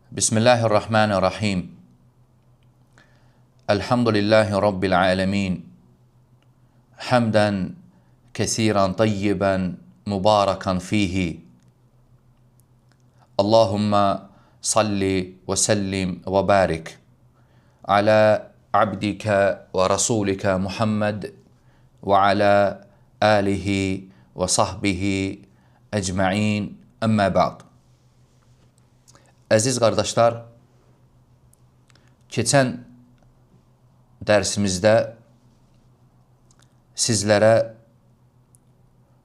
Bismillahirrahmanirrahim. Elhamdülillahi Rabbil alemin. Hamdan kesiran tayyiban mübarakan fihi. Allahumma salli ve sellim ve barik ala abdika ve rasulika Muhammed ve ala alihi ve sahbihi ecma'in. Amma ba'd. Əziz qardaşlar, keçən dərsimizdə sizlərə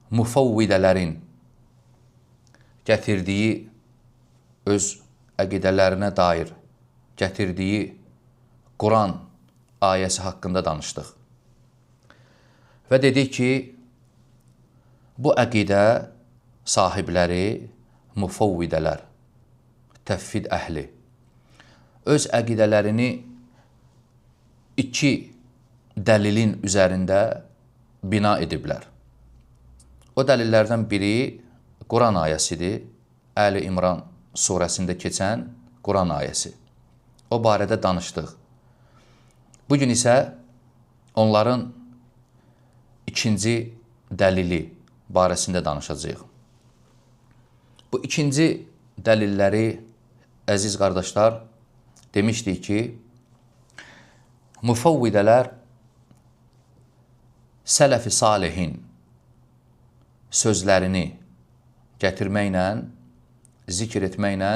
mufavvidələrin gətirdiyi öz əqidələrinə dair gətirdiyi Quran ayəsi haqqında danışdıq. Və dedik ki, bu əqidə sahibləri mufavvidələr, təvhid əhli öz əqidələrini iki dəlilin üzərində bina ediblər. O dəlillərdən biri Quran ayəsidir. Əli İmran surəsində keçən Quran ayəsi. O barədə danışdıq. Bugün isə onların ikinci dəlili barəsində danışacağıq. Bu ikinci dəlilləri, əziz qardaşlar, demişdik ki, mufavvidələr sələf-i salihin sözlərini gətirməklə, zikr etməklə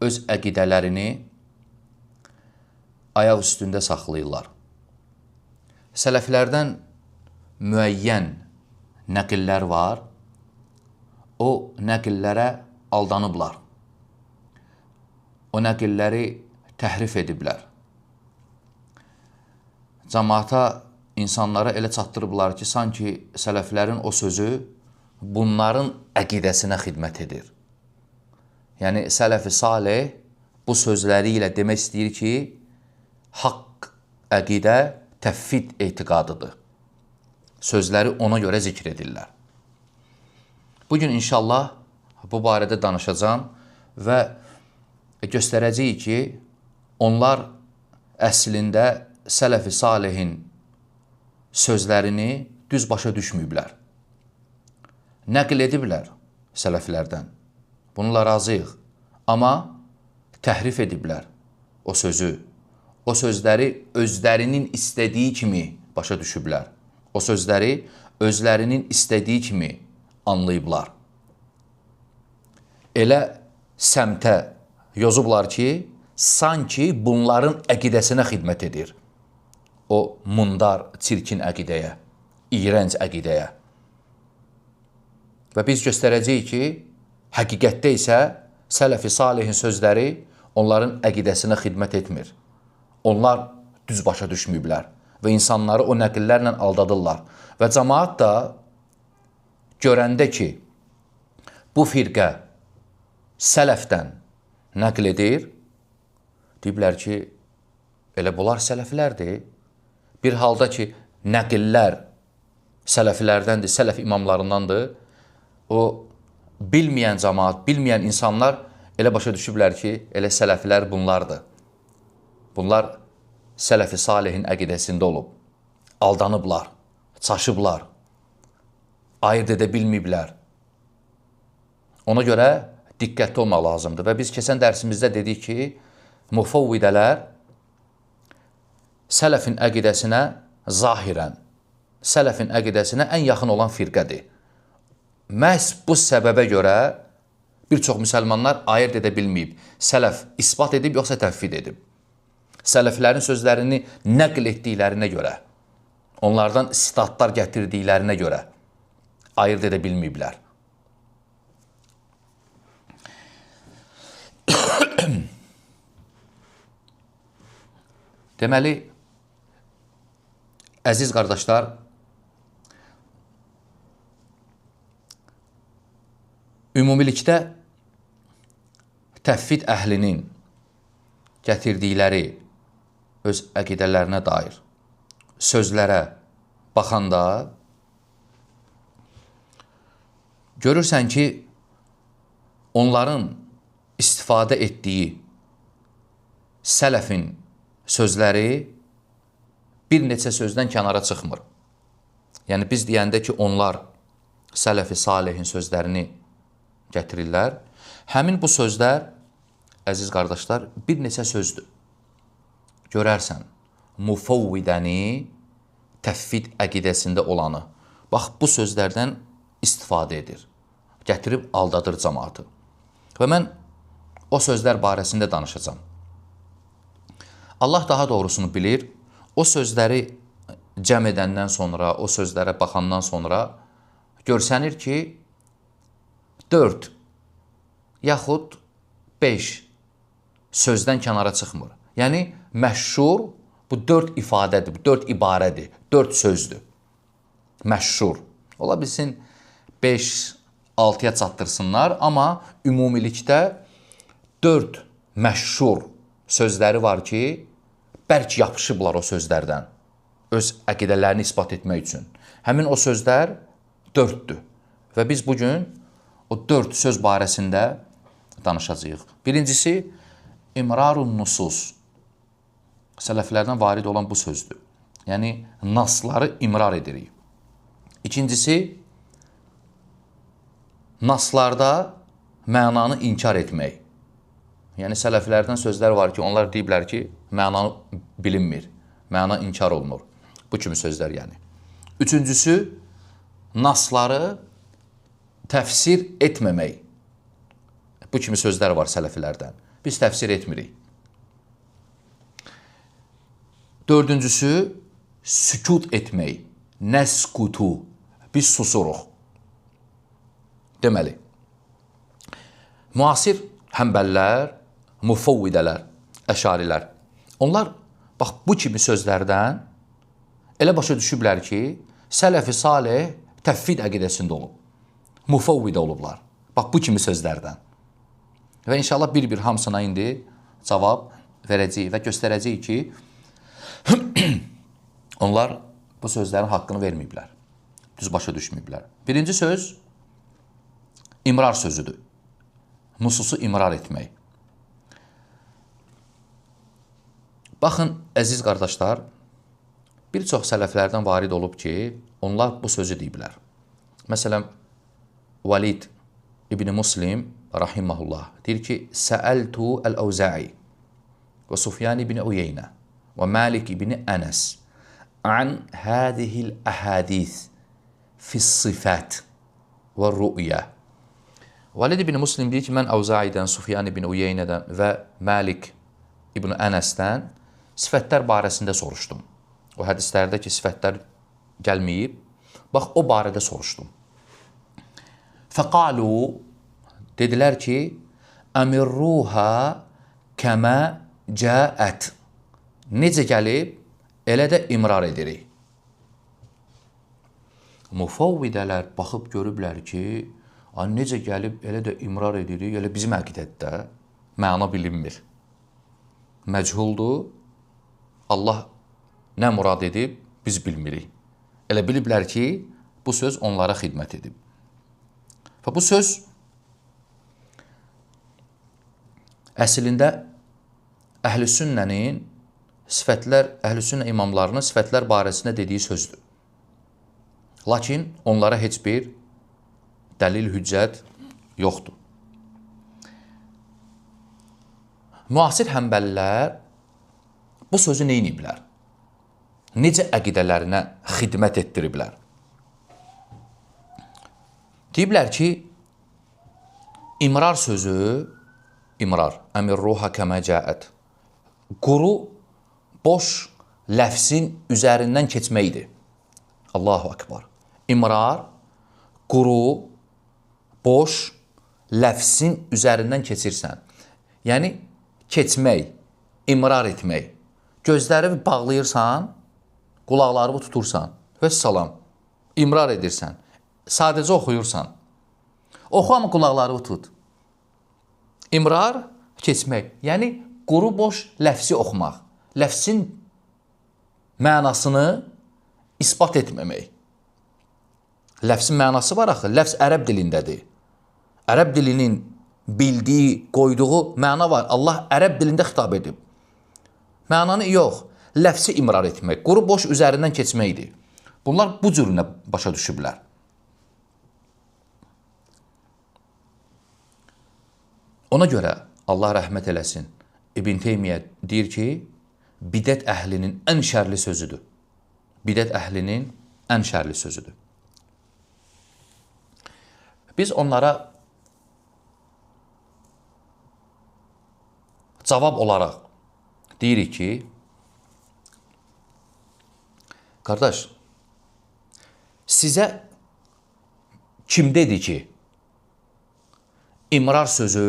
öz əqidələrini ayaq üstündə saxlayırlar. Sələflərdən müəyyən nəqillər var, o nəqillərə aldanıblar. O nəqilləri təhrif ediblər. Cəmaata, insanlara elə çatdırıblar ki, sanki sələflərin o sözü bunların əqidəsinə xidmət edir. Yəni, sələf-i salih bu sözləri ilə demək istəyir ki, haqq əqidə təvhid etiqadıdır. Sözləri ona görə zikr edirlər. Bugün inşallah bu barədə danışacağım və göstərəcəyik ki, onlar əslində sələf-i salihin sözlərini düz başa düşməyiblər. Nəql ediblər sələflərdən. Bununla razıyıq. Amma təhrif ediblər o sözü. O sözləri özlərinin istədiyi kimi başa düşüblər. O sözləri özlərinin istədiyi kimi anlayıblar. Elə səmtə yozublar ki, sanki bunların əqidəsinə xidmət edir. O mundar, çirkin əqidəyə, iyrənc əqidəyə. Və biz göstərəcəyik ki, həqiqətdə isə sələf-i salihin sözləri onların əqidəsinə xidmət etmir. Onlar düz başa düşməyiblər və insanları o nəqillərlə aldadırlar. Və cəmaat da görəndə ki, bu firqə sələfdən nəql edir, deyiblər ki, elə bunlar sələflərdir. Bir halda ki, nəqillər sələflərdəndir, sələf imamlarındandır, o bilməyən cəmaat, bilməyən insanlar elə başa düşüblər ki, elə sələflər bunlardır. Bunlar sələf-i salihin əqidəsində olub, aldanıblar, çaşıblar, ayırt edə bilməyiblər. Ona görə diqqətli olmaq lazımdır. Və biz keçən dərsimizdə dedik ki, mufavvidələr sələfin əqidəsinə zahirən, sələfin əqidəsinə ən yaxın olan firqədir. Məhz bu səbəbə görə bir çox müsəlmanlar ayırt edə bilməyib. Sələf isbat edib, yoxsa təvhid edib. Sələflərin sözlərini nəql etdiklərinə görə, onlardan sitatlar gətirdiklərinə görə ayırt edə bilməyiblər. Deməli, əziz qardaşlar, ümumilikdə təvhid əhlinin gətirdikləri öz əqidələrinə dair sözlərə baxanda görürsən ki, onların istifadə etdiyi sələfin sözləri bir neçə sözdən kənara çıxmır. Yəni biz deyəndə ki, onlar sələfi salihin sözlərini gətirirlər. Həmin bu sözlər, əziz qardaşlar, bir neçə sözdür. Görərsən, mufavvidəni, təvhid əqidəsində olanı. Bax, bu sözlərdən istifadə edir. Gətirib aldadır cəmaatı. Və mən o sözlər barəsində danışacağam. Allah daha doğrusunu bilir. O sözləri cəm edəndən sonra, o sözlərə baxandan sonra görsənir ki, 4 yaxud 5 sözdən kənara çıxmır. Yəni, məşhur bu 4 ifadədir, bu 4 ibarədir, 4 sözdür. Məşhur. Ola bilsin 5-6-ya çatdırsınlar, amma ümumilikdə 4 məşhur sözləri var ki, bərk yapışıblar o sözlərdən, öz əqidələrini ispat etmək üçün. Həmin o sözlər 4-dür və biz bugün o 4 söz barəsində danışacağıq. Birincisi, imrarun nusus. Sələflərdən varid olan bu sözdür. Yəni, nasları imrar edirik. İkincisi, naslarda mənanı inkar etmək. Yəni, sələflərdən sözlər var ki, onlar deyiblər ki, mənanı bilinmir, məna inkar olunur. Bu kimi sözlər yəni. Üçüncüsü, nasları təfsir etməmək. Bu kimi sözlər var sələfilərdən. Biz təfsir etmirik. Dördüncüsü, sükut etmək. Nəskutu. Biz susuruq. Deməli, müasir həmbəllər, mufavvidələr, əşarilər. Onlar, bax, bu kimi sözlərdən elə başa düşüblər ki, sələf-i salih təvhid əqidəsində olub. Mufavvidə olublar. Bax, bu kimi sözlərdən. Və inşallah bir-bir hamısına indi cavab verəcəyik və göstərəcəyik ki, onlar bu sözlərin haqqını verməyiblər. Düz başa düşməyiblər. Birinci söz imrar sözüdür. Nususu imrar etmək. Baxın, əziz qardaşlar, bir çox sələflərdən varid olub ki, onlar bu sözü deyiblər. Məsələn, Valid İbn Muslim, rahiməhullah, deyir ki, Səəltu əl-Əvzə'i və Sufyan ibn Uyeynə və Malik ibn Ənəs an hədihil əhədith fis-sifət və rü'yə. Valid ibn Muslim deyir ki, mən Əvzə'idən, Sufyan ibn Uyeynədən və Malik ibn Ənəsdən sifətlər barəsində soruşdum. O hədislərdə ki, sifətlər gəlməyib, bax, o barədə soruşdum. Fəqalu, dedilər ki, əmirruha kəmə cəət. Necə gəlib, elə də imrar edirik. Mufavvidələr baxıb görüblər ki, necə gəlib, elə də imrar edirik, elə bizim əqidətdə məna bilinmir. Məchuldur, Allah nə murad edib, biz bilmirik. Elə biliblər ki, bu söz onlara xidmət edib. Və bu söz əslində Əhl-i-Sünnənin sifətlər, Əhl-i-Sünnə imamlarının sifətlər barəsində dediyi sözdür. Lakin onlara heç bir dəlil, hüccət yoxdur. Müasir həmbəllər bu sözü neyniyiblər? Necə əqidələrinə xidmət etdiriblər? Deyiblər ki, imrar sözü, imrar, əmirruha kəmə cəət, quru, boş ləfsin üzərindən keçməkdir. Allahu Akbar. İmrar, quru, boş ləfsin üzərindən keçirsən. Yəni, keçmək, imrar etmək. Gözləri bağlayırsan, qulaqları tutursan, vəssalam, imrar edirsən. Sadəcə oxuyursan. Oxu, amma qulaqları tut. İmrar, keçmək. Yəni, quru boş ləfsi oxumaq. Ləfsin mənasını ispat etməmək. Ləfsin mənası var axı. Ləfs ərəb dilindədir. Ərəb dilinin bildiyi, qoyduğu məna var. Allah ərəb dilində xitab edib. Mənanı yox, ləfsi imrar etmək, quru boş üzərindən keçməkdir. Bunlar bu cürünə başa düşüblər. Ona görə Allah rəhmət eləsin, İbn Teymiyyə deyir ki, bidət əhlinin ən şərli sözüdür. Bidət əhlinin ən şərli sözüdür. Biz onlara cavab olaraq deyirik ki, qardaş, sizə kim dedi ki, imrar sözü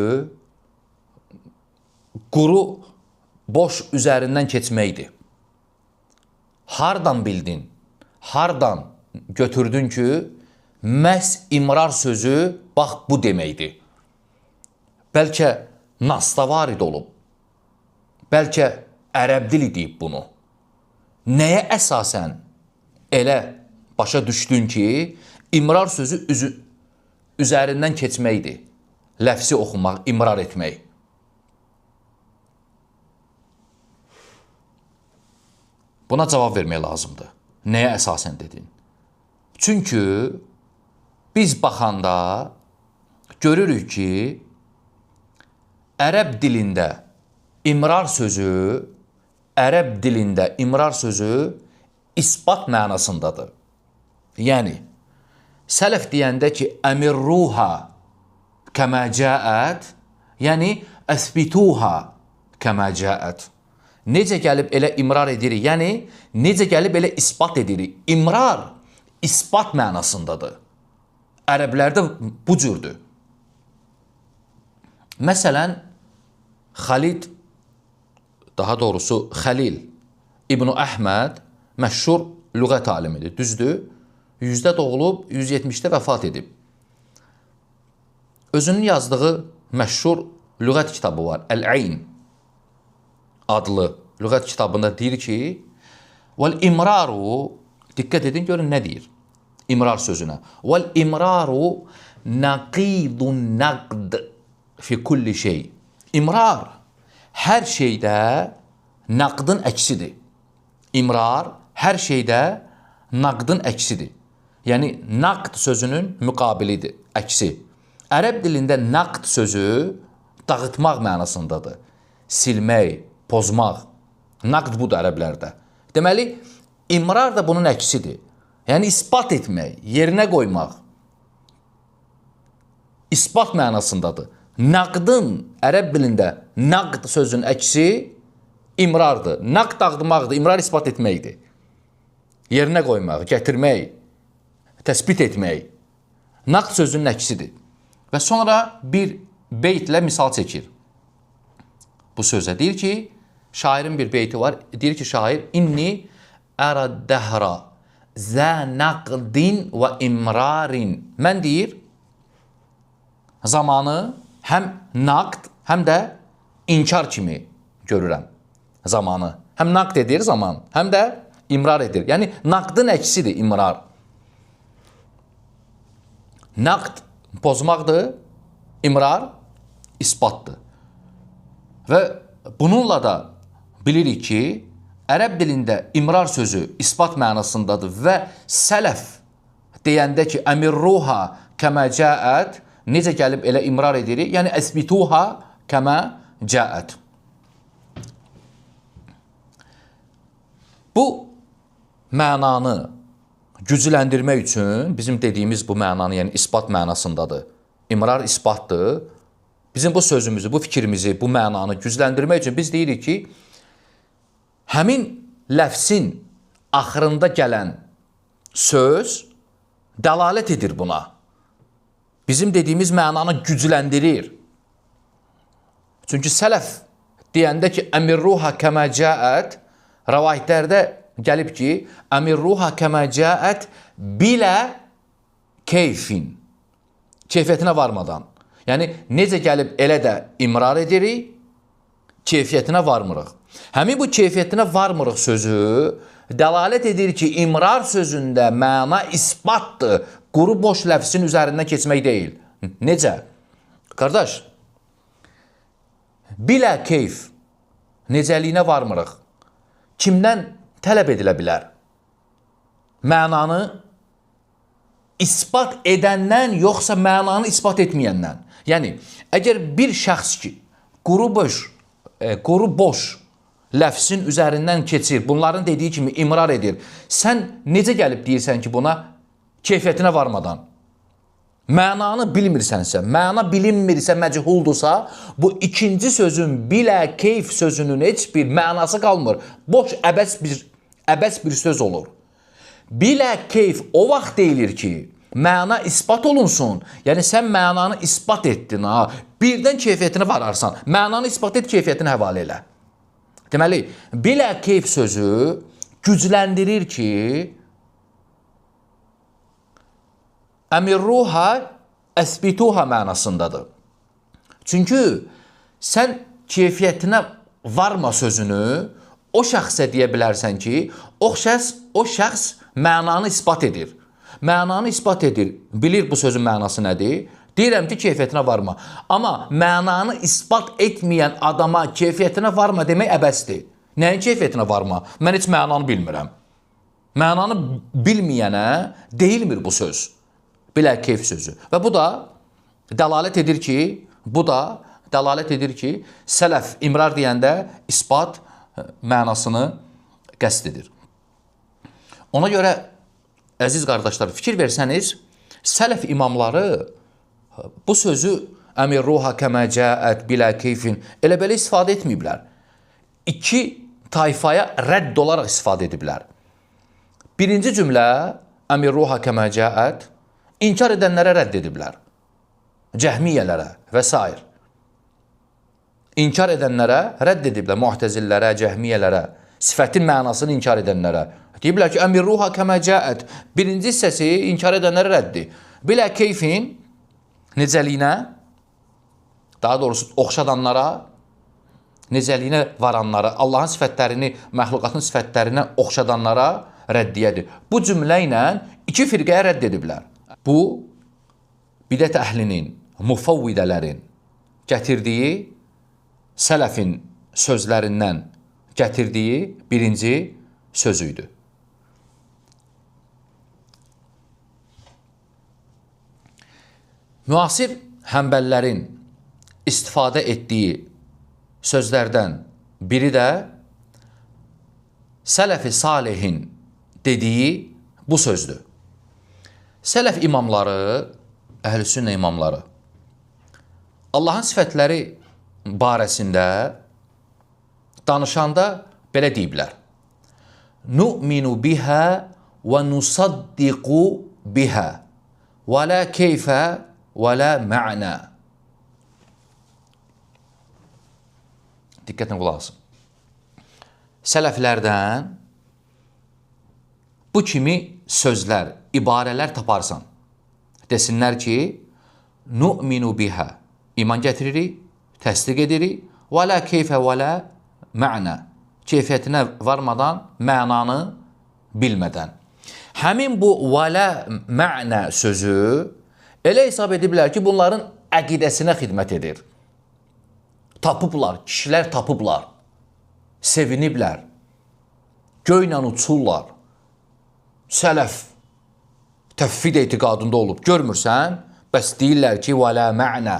quru, boş üzərindən keçməkdir? Hardan bildin, hardan götürdün ki, məhz imrar sözü bax bu deməkdir? Bəlkə nasda varid olub, bəlkə ərəb dili deyib bunu. Nəyə əsasən elə başa düşdün ki, imrar sözü üzərindən keçməkdir? Ləfsi oxumaq, imrar etmək. Buna cavab vermək lazımdır. Nəyə əsasən dedin? Çünki biz baxanda görürük ki, ərəb dilində imrar sözü isbat mənasındadır. Yəni, sələf deyəndə ki, əmirruha kəmə cəət, yəni əsbituha kəmə cəət. Necə gəlib elə imrar edirik, yəni necə gəlib elə isbat edirik. İmrar isbat mənasındadır. Ərəblərdə bu cürdür. Məsələn, Xəlil İbn Əhməd məşhur lüğət alimidir, düzdür? 100-də doğulub, 170-də vəfat edib. Özünün yazdığı məşhur lüğət kitabı var, Əl-Əyn adlı lüğət kitabında deyir ki, vəl-imraru, diqqət edin, görün nə deyir imrar sözünə. Vəl-imraru naqidun naqd fi kulli şey. İmrar hər şeydə naqdın əksidir. İmrar hər şeydə naqdın əksidir. Yəni, naqd sözünün müqabilidir, əksi. Ərəb dilində naqd sözü dağıtmaq mənasındadır. Silmək, pozmaq. Naqd budur ərəblərdə. Deməli, imrar da bunun əksidir. Yəni, isbat etmək, yerinə qoymaq. İsbat mənasındadır. Naqdın ərəb dilində naqd sözünün əksi imrardır. Naqd dağıtmaqdır, imrar isbat etməkdir. Yerinə qoymaq, gətirmək, təsbit etmək. Naqd sözünün əksidir. Və sonra bir beytlə misal çəkir. Bu sözə deyir ki, şairin bir beyti var. Deyir ki, şair, inni ərəd dəhra zə naqdin və imrarin. Mən deyir, zamanı həm naqd, həm də inkar kimi görürəm zamanı. Həm naqd edir zaman, həm də imrar edir. Yəni, naqdın əksidir imrar. Naqd pozmaqdır, imrar isbatdır. Və bununla da bilirik ki, ərəb dilində imrar sözü isbat mənasındadır və sələf deyəndə ki, əmirruha kəmə cəət, necə gəlib elə imrar edirik, yəni əsbituha kəmə cəət. Bu mənanı gücləndirmək üçün bizim dediyimiz bu mənanı, yəni isbat mənasındadır. İmrar isbatdır. Bizim bu sözümüzü, bu fikrimizi, bu mənanı gücləndirmək üçün biz deyirik ki, həmin ləfsin axırında gələn söz dəlalət edir buna. Bizim dediyimiz mənanı gücləndirir. Çünki sələf deyəndə ki, əmirruha kəmə cəət, rəvayətlərdə gəlib ki, əmirruha kəmə cəət bilə keyfin, keyfiyyətinə varmadan. Yəni, necə gəlib elə də imrar edirik, keyfiyyətinə varmırıq. Həmin bu keyfiyyətinə varmırıq sözü dəlalət edir ki, imrar sözündə məna isbatdır, quru boş ləfsin üzərindən keçmək deyil. Necə? Qardaş, bilə keyf, necəliyinə varmırıq. kimdən tələb edilə bilər? Mənanı isbat edəndən, yoxsa mənanı isbat etməyəndən? Yəni, əgər bir şəxs ki, quru boş ləfsin üzərindən keçir, bunların dediyi kimi imrar edir, sən necə gəlib deyirsən ki, buna keyfiyyətinə varmadan? Mənanı bilmirsənsə, məna bilinmirsə, məchuldursa, bu ikinci sözün bilə keyf sözünün heç bir mənası qalmır. Boş, əbəs bir söz olur. Bilə keyf o vaxt deyilir ki, məna isbat olunsun. Yəni, sən mənanı isbat etdin, birdən keyfiyyətini vararsan. Mənanı isbat et, keyfiyyətini həvalə elə. Deməli, bilə keyf sözü gücləndirir ki, əmirruha əsbituha mənasındadır. Çünki sən keyfiyyətinə varma sözünü o şəxsə deyə bilərsən ki, o şəxs mənanı isbat edir. Mənanı isbat edir, bilir bu sözün mənası nədir? Deyirəm ki, keyfiyyətinə varma. Amma mənanı isbat etməyən adama keyfiyyətinə varma demək əbəsdir. Nəyin keyfiyyətinə varma? Mən heç mənanı bilmirəm. Mənanı bilməyənə deyilmir bu söz. Bilə keyf sözü. Və bu da dəlalət edir ki, sələf imrar deyəndə isbat mənasını qəsd edir. Ona görə, əziz qardaşlar, fikir versəniz, sələf imamları bu sözü əmirruha kəmə cəət bilə keyfin elə belə istifadə etməyiblər. İki tayfaya rədd olaraq istifadə ediblər. Birinci cümlə əmirruha kəmə cəət İnkar edənlərə rədd ediblər. Cəhmiyyələrə və s. İnkar edənlərə rədd ediblər. Muhtəzillərə, cəhmiyyələrə, sifətin mənasını inkar edənlərə. Deyiblər ki, əmirruha kəmə cəət. Birinci hissəsi inkar edənlərə rəddi. Bilə keyfin necəliyinə, daha doğrusu oxşadanlara, necəliyinə varanlara, Allahın sifətlərini, məxluqatın sifətlərinə oxşadanlara rəddiyədir. Bu cümlə ilə iki firqəyə rədd ediblər. Bu, bidət əhlinin, mufavvidələrin gətirdiyi, sələfin sözlərindən gətirdiyi birinci sözüydü. Müasir həmbəllərin istifadə etdiyi sözlərdən biri də sələf-i salihin dediyi bu sözdür. Sələf imamları, əhl-i-sünnə imamları Allahın sifətləri barəsində danışanda belə deyiblər. Nu'minu bihə və nusaddiqu bihə və la keyfə və la mə'nə. Diqqətlə qulaq asın. Sələflərdən bu kimi sözlər, ibarələr taparsan. Desinlər ki, nu'minu bihə. İman gətiririk, təsdiq edirik. Və la keyfə və la mə'nə. Keyfiyyətinə varmadan, mənanı bilmədən. Həmin bu və la mə'nə sözü elə hesab ediblər ki, bunların əqidəsinə xidmət edir. Tapıblar, kişilər tapıblar. Seviniblər. Göylə uçurlar. Sələf təvhid etiqadında olub. Görmürsən, bəs deyirlər ki, və la mə'nə.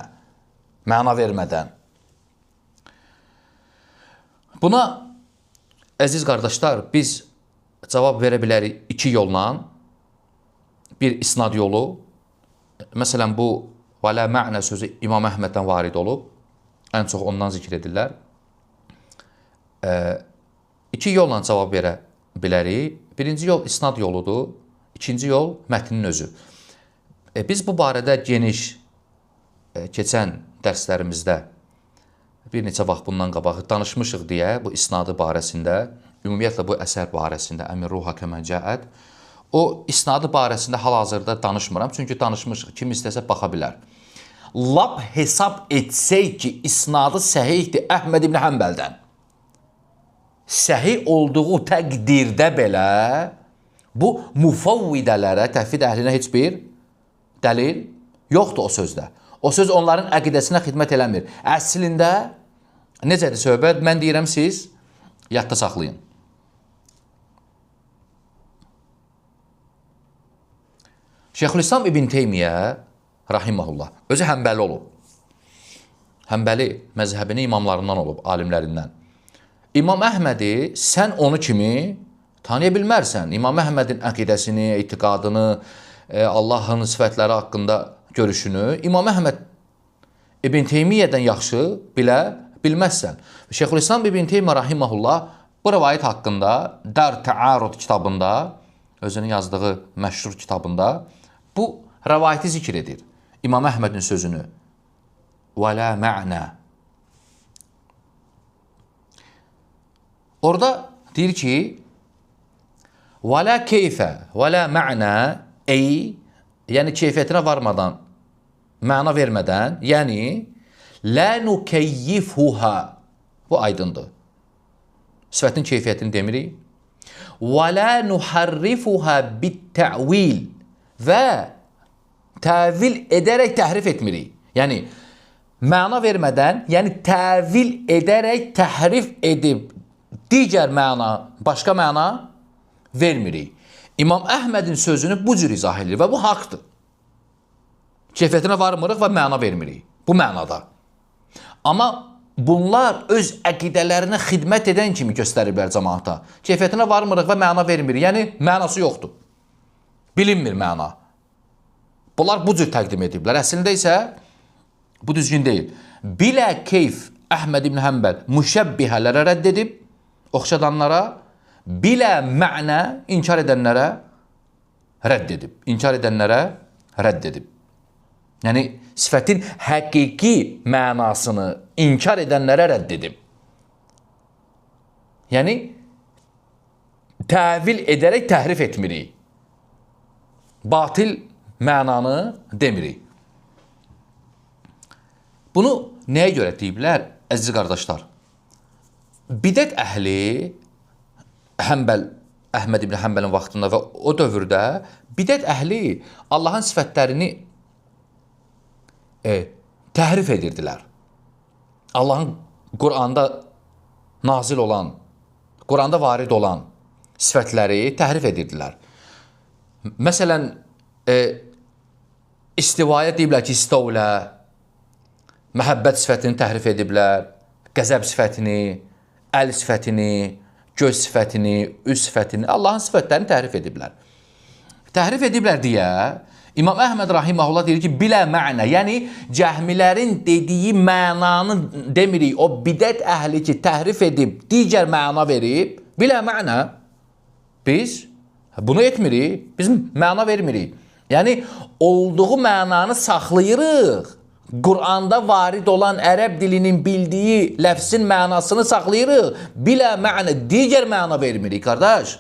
Məna vermədən. Buna, əziz qardaşlar, biz cavab verə bilərik iki yolla. Bir isnad yolu. Məsələn, bu və la mə'nə sözü İmam Əhməddən varid olub. Ən çox ondan zikr edirlər. İki yolla cavab verə bilərik. Birinci yol isnad yoludur. İkinci yol mətnin özü. Biz bu barədə geniş keçən dərslərimizdə bir neçə vaxt bundan qabaq danışmışıq deyə bu isnadı barəsində, ümumiyyətlə bu əsər barəsində, əmirruha kəmə cəət, o isnadı barəsində hal-hazırda danışmıram, çünki danışmışıq, kim istəsə baxa bilər. Lap hesab etsək ki, isnadı səhihdir Əhməd ibn Həmbəldən. Səhih olduğu təqdirdə belə bu mufavvidələrə, təvhid əhlinə heç bir dəlil yoxdur o sözdə. O söz onların əqidəsinə xidmət eləmir. Əslində, necədir söhbət? Mən deyirəm, siz yadda saxlayın. Şeyxülislam İbn Teymiyyə rahimehullah özü Həmbəli olub. Həmbəli məzhəbinin imamlarından olub, alimlərindən. İmam Əhmədi sən onu kimi tanıya bilmərsən. İmam Əhmədin əqidəsini, etiqadını, Allahın sifətləri haqqında görüşünü İmam Əhməd İbn Teymiyyədən yaxşı bilməzsən. Şeyxülislam İbn Teymiyyə rahimehullah bu rivayət haqqında Dar Təarud kitabında, özünün yazdığı məşhur kitabında bu rivayəti zikr edir. İmam Əhmədin sözünü. Və la mə'nə. Orada deyir ki, və la keyfə, və la mə'nə, yəni keyfiyyətinə varmadan, məna vermədən, yəni lə nukeyyifuha, bu aydındır. Sifətin keyfiyyətini demirik. Və lə nuharrifuha bit-tə'vil və təvil edərək təhrif etmirik. Yəni, məna vermədən, yəni təvil edərək təhrif edib digər məna, başqa məna vermirik. İmam Əhmədin sözünü bu cür izah edir və bu haqdır. Keyfiyyətinə varmırıq və məna vermirik. Bu mənada. Amma bunlar öz əqidələrinə xidmət edən kimi göstəriblər cəmaata. Keyfiyyətinə varmırıq və məna vermirik. Yəni, mənası yoxdur. Bilinmir məna. Bunlar bu cür təqdim ediblər. Əslində isə bu düzgün deyil. Bilə keyf Əhməd ibn Həmbəl müşəbbihələrə rədd edib, oxşadanlara, bilə mə'nə inkar edənlərə rədd edib. İnkar edənlərə rədd edib. Yəni, sifətin həqiqi mənasını inkar edənlərə rədd edib. Yəni, təvil edərək təhrif etmirik. Batil mənanı demirik. Bunu nəyə görə deyiblər, əziz qardaşlar? Bidət əhli Həmbəl, Əhməd ibn Həmbəlin vaxtında və o dövrdə bidət əhli Allahın sifətlərini təhrif edirdilər. Allahın Quranda nazil olan, Quranda varid olan sifətləri təhrif edirdilər. Məsələn, istivaya deyiblər ki, istəvlə, məhəbbət sifətini təhrif ediblər, qəzəb sifətini, əl sifətini, göz sifətini, üz sifətini, Allahın sifətlərini təhrif ediblər. Təhrif ediblər deyə İmam Əhməd rahimehullah deyir ki, bilə mə'nə, yəni cəhmilərin dediyi mənanı demirik, o bidət əhli ki, təhrif edib, digər məna verib, bilə mə'nə, biz bunu etmirik, biz məna vermirik. Yəni, olduğu mənanı saxlayırıq. Quranda varid olan ərəb dilinin bildiyi ləfsin mənasını saxlayırıq. Bilə mənə, digər məna vermirik, qardaş.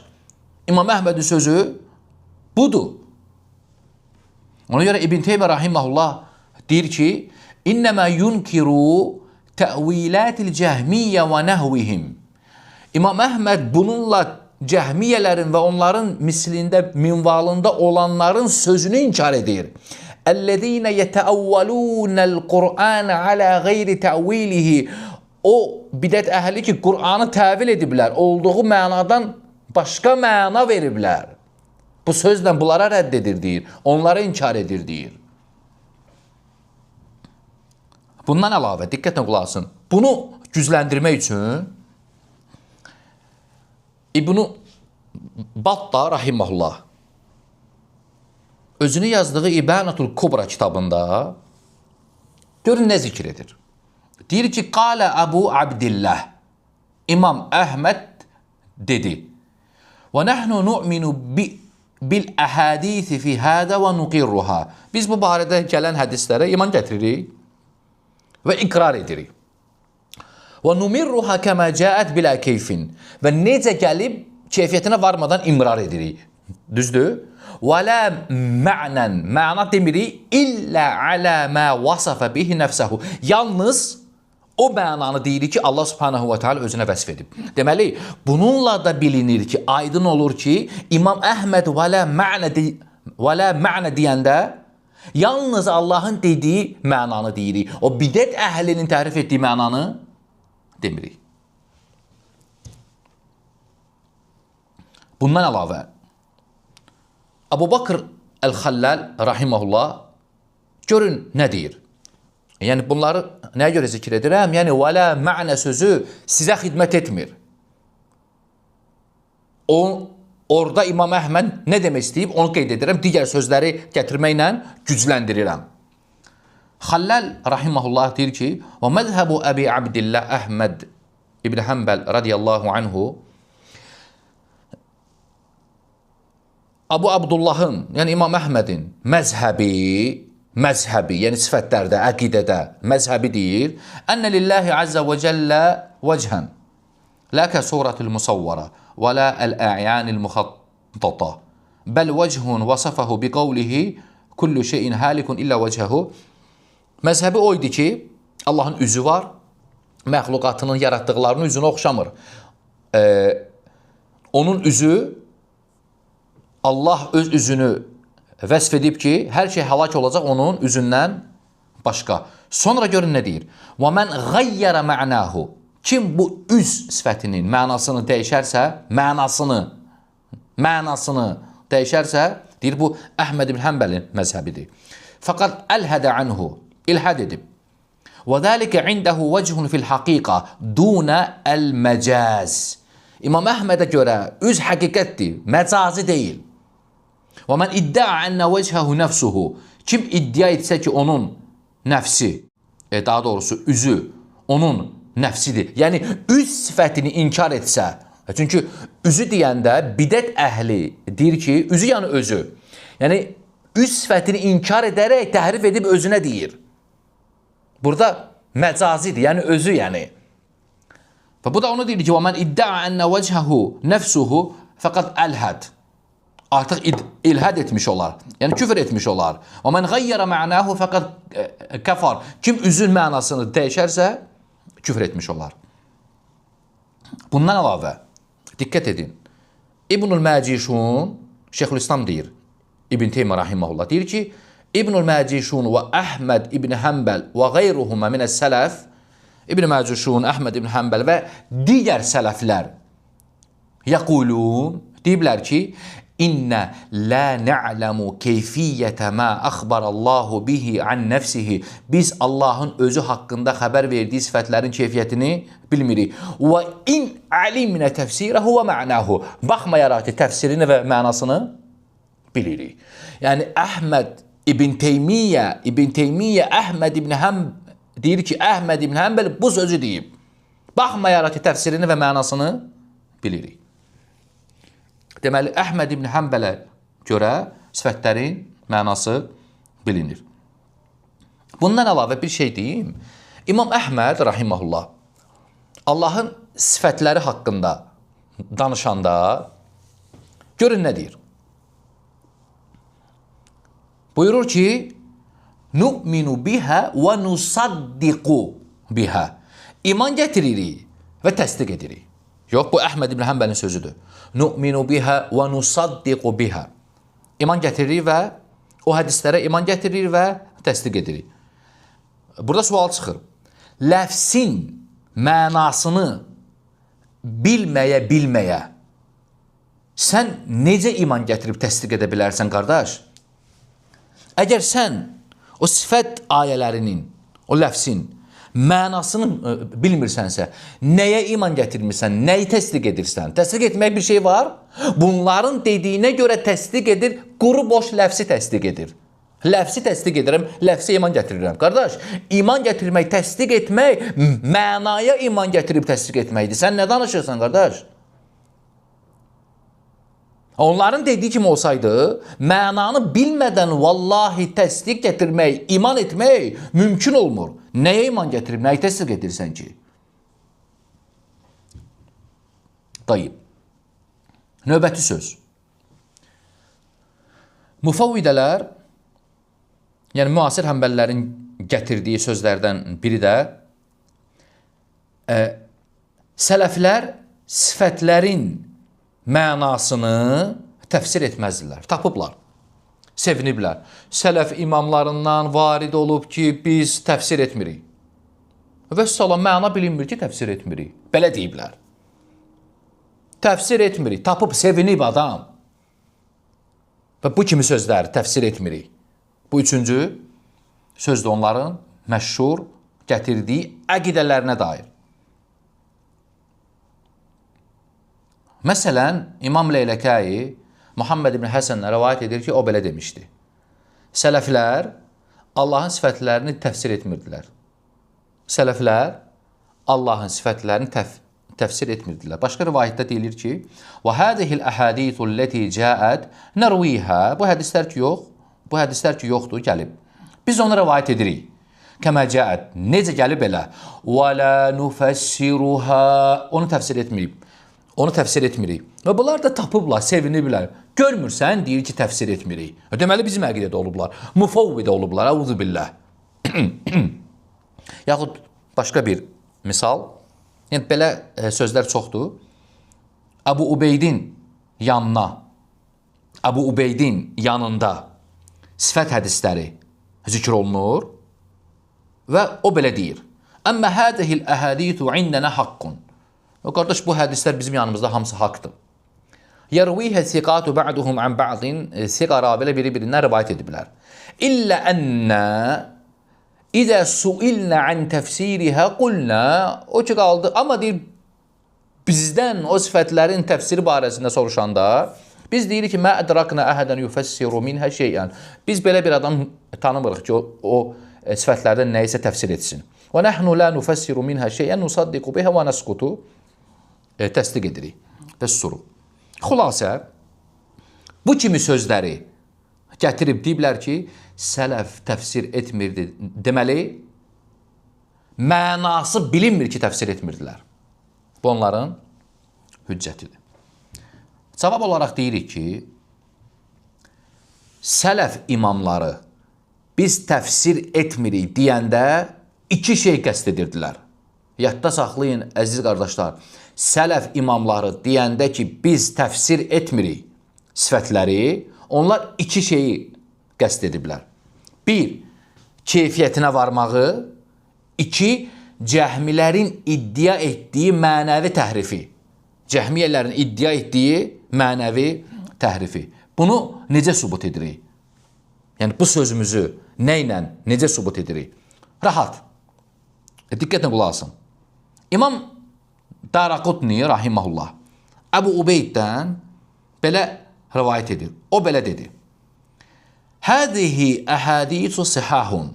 İmam Əhmədin sözü budur. Ona görə İbn Teymiyyə rahimehullah deyir ki, İnnəmə yunkiru təvilətil cəhmiyyə və nəhvihim. İmam Əhməd bununla cəhmiyyələrin və onların mislində, minvalında olanların sözünü inkar edir. Əllezîne yetəəvvəlûnəl Qur'anə alə qeyri təvilihi. O bidət əhli ki, Qur'anı təvil ediblər, olduğu mənadan başqa məna veriblər. Bu sözlə bunlara rədd edir, deyir. Onları inkar edir, deyir. Bundan əlavə, diqqətlə qulaq asın. Bunu gücləndirmək üçün İbn-i Battah rahimehullah özünü yazdığı İbanatul Kubra kitabında görün nə zikr edir. Deyir ki, Qalə Əbu Abdillah, İmam Əhməd dedi, və nəhnu nu'minu bil əhədisi fi hədə və nuqirruha. Biz bu barədə gələn hədislərə iman gətiririk və iqrar edirik. Və numirruha kəmə cəət bilə keyfin. Və necə gəlib keyfiyyətinə varmadan imrar edirik. Düzdür? Və lə mə'nən, məna demirik, illə alə mə vasafə bihi nəfsəhu. Yalnız o mənanı deyirik ki, Allah subhanahu wa ta'ala özünə vəsf edib. Deməli, bununla da bilinir ki, aydın olur ki, İmam Əhməd və lə mə'nə deyəndə yalnız Allahın dediyi mənanı deyirik. O bidət əhlinin tərif etdiyi mənanı demirik. Bundan əlavə, Əbu Bakr Əl-Xəllal rahimehullah görün nə deyir? Yəni bunları nəyə görə zikr edirəm? Yəni vələ mə'nə sözü sizə xidmət etmir. Orada İmam Əhməd nə demək istəyib, onu qeyd edirəm. Digər sözləri gətirməklə gücləndirirəm. Xəllal rahimehullah deyir ki, və məzhəbu Əbi Abdillah Əhməd İbn Həmbəl radiyallahu anhu Abu Abdullahın, yəni İmam Əhmədin məzhəbi, yəni sifətlərdə, əqidədə məzhəbi deyir, Ənə lillahi azza və cəllə vəcən, lə kə surətul musavvara, və lə əl-ə'yanil muxattata, bəl vəcəhun vasafəhu bi qavlihi, kullu şeyin halikun illə vəcəhu. Məzhəbi o idi ki, Allahın üzü var, məxluqatının yaratdıqlarının üzünə oxşamır. Onun üzü, Allah öz üzünü vəsf edib ki, hər şey həlak olacaq onun üzündən başqa. Sonra görün nə deyir? وَمَنْ غَيَّرَ مَعْنَاهُ Kim bu üz sifətinin mənasını dəyişərsə, mənasını dəyişərsə, deyir bu Əhməd ibn Həmbəlin məzhəbidir. Fəqət əlhədə anhu, ilhəd edib. وَذَلِكَ عِنْدَهُ وَجْهٌ فِي الْحَقِيقَةِ دُونَ الْمَجَازِ İmam Əhmədə görə üz həqiqətdir, məcazi deyil. وَمَنْ اِدَّعَ أَنَّ وَجْهَهُ نَفْسُهُ Kim iddia etsə ki, onun nəfsi, daha doğrusu üzü, onun nəfsidir. Yəni, üz sifətini inkar etsə, çünki üzü deyəndə bidət əhli deyir ki, üzü yəni özü. Yəni, üz sifətini inkar edərək təhrif edib özünə deyir. Burada məcazidir, yəni özü yəni. Və bu da onu deyir ki, وَمَنْ اِدَّعَ أَنَّ وَجْهَهُ نَفْسُهُ فَقَدْ أَلْهَدْ Artıq ilhad etmiş olar, yəni küfr etmiş olar. وَمَنْ غَيَّرَ مَعْنَاهُ فَقَدْ كَفَرْ Kim üzün mənasını dəyişərsə, küfr etmiş olar. Bundan əlavə, diqqət edin, İbnül Məcişun, Şeyxülislam deyir, İbn Teymiyyə rahimehullah deyir ki, İbnül Məcişun və Əhməd ibn Həmbəl və qeyruhuma minəs-sələf, İbn Məcişun, Əhməd ibn Həmbəl və digər sələflər yəqulun, deyiblər ki, İnnə lə nə'ləmu keyfiyyətə mə əxbarallahu bihi ən nəfsihi Biz Allahın özü haqqında xəbər verdiyi sifətlərin keyfiyyətini bilmirik. Və in əlimnə təfsirəhu və mə'nahu Baxmayaraq ki, təfsirini və mənasını bilirik. Yəni, Əhməd İbn Teymiyyə Əhməd ibn Həmbəl deyir ki, Əhməd ibn Həmbəl bu sözü deyib. Baxmayaraq ki, təfsirini və mənasını bilirik. Deməli, Əhməd ibn Həmbələ görə sifətlərin mənası bilinir. Bundan əlavə bir şey deyim. İmam Əhməd rahimehullah Allahın sifətləri haqqında danışanda görün nə deyir? Buyurur ki, Nu'minu bihə və nusaddiqu bihə İman gətiririk və təsdiq edirik. Yox, bu Əhməd ibn Həmbəlin sözüdür. Nu'minu bihə və nusaddiqu bihə İman gətiririk və o hədislərə iman gətiririk və təsdiq edirik. Burada sual çıxır. Ləfsin mənasını bilməyə sən necə iman gətirib təsdiq edə bilərsən, qardaş? Əgər sən o sifət ayələrinin, o ləfsin mənasını bilmirsənsə, nəyə iman gətirmirsən, nəyi təsdiq edirsən? Təsdiq etmək bir şey var. Bunların dediyinə görə təsdiq edir, quru boş ləfsi təsdiq edir. Ləfsi təsdiq edirəm, ləfsə iman gətirirəm. Qardaş, iman gətirmək, təsdiq etmək, mənaya iman gətirib təsdiq etməkdir. Sən nə danışırsan, qardaş? Onların dediyi kimi olsaydı, mənanı bilmədən vallahi təsdiq gətirmək, iman etmək mümkün olmur. Nəyə iman gətirib, nəyi təsdiq edirsən ki? Dayıb. Növbəti söz. Mufavvidələr, yəni müasir həmbəllərin gətirdiyi sözlərdən biri də sələflər sifətlərin mənasını təfsir etməzdilər, tapıblar, seviniblər. Sələf imamlarından varid olub ki, biz təfsir etmirik. Və salam, məna bilinmir ki, təfsir etmirik. Belə deyiblər. Təfsir etmirik, tapıb sevinib adam. Və bu kimi sözləri təfsir etmirik. Bu üçüncü sözdür onların məşhur gətirdiyi əqidələrinə dair. Məsələn, İmam Leyləkəyi Muhammed ibn Həsəndən rəvayət edir ki, o belə demişdi. Sələflər Allahın sifətlərini təfsir etmirdilər. Sələflər Allahın sifətlərini təfsir etmirdilər. Başqa rivayətdə deyilir ki, وَهَذِهِ الْأَحَادِيثُ الَّتِي جَاءَتْ نَرْوِيهَا Bu hədislər ki, yoxdur, gəlib. Biz onu rəvayət edirik. Kəmə cəət, necə gəlib elə? وَلَا نُفَسِّرُهَا Onu təfsir etmirik. Və bunlar da tapıblar, seviniblər. Görmürsən, deyir ki, təfsir etmirik. Deməli, bizim əqidədə olublar. Mufavvidə olublar, əuzu billah. Yaxud başqa bir misal. Yəni, belə sözlər çoxdur. Əbu Ubeydin yanında sifət hədisləri zikr olunur və o belə deyir. Əmmə hədihil əhədithu indənə haqqun. Və qardaş, bu hədislər bizim yanımızda hamısı haqdır. Yərvihə siqatu ba'duhum an ba'din siqa ravilə biri-birindən rivayət ediblər. İllə ənnə İdə suilnə an təfsirihə qulnə O ki qaldı, amma deyir, bizdən o sifətlərin təfsiri barəsində soruşanda, biz deyirik ki, mə ədraknə əhədən yufəssiru minhə şeyən. Biz belə bir adam tanımırıq ki, o sifətlərdən nəyisə təfsir etsin. Və nəhnu lə nufəssiru minhə şeyən nusaddiqu bihə və nəsqutu təsdiq edirik və susuruq. Xülasə, bu kimi sözləri gətirib deyiblər ki, sələf təfsir etmirdi. Deməli, mənası bilinmir ki, təfsir etmirdilər. Bu onların hüccətidir. Cavab olaraq deyirik ki, sələf imamları biz təfsir etmirik deyəndə iki şey qəsd edirdilər. Yadda saxlayın, əziz qardaşlar, sələf imamları deyəndə ki, biz təfsir etmirik sifətləri, onlar iki şeyi qəsd ediblər. Bir, keyfiyyətinə varmağı, iki, cəhmilərin iddia etdiyi mənəvi təhrifi. Cəhmiyyələrin iddia etdiyi mənəvi təhrifi. Bunu necə sübut edirik? Yəni, bu sözümüzü nə ilə, necə sübut edirik? Rahat. Diqqətlə qulaq asın. İmam Daraqutni, rahiməhullah, Əbu Ubeyddən belə rivayət edir. O belə dedi. Hədihi əhədithu sihahun.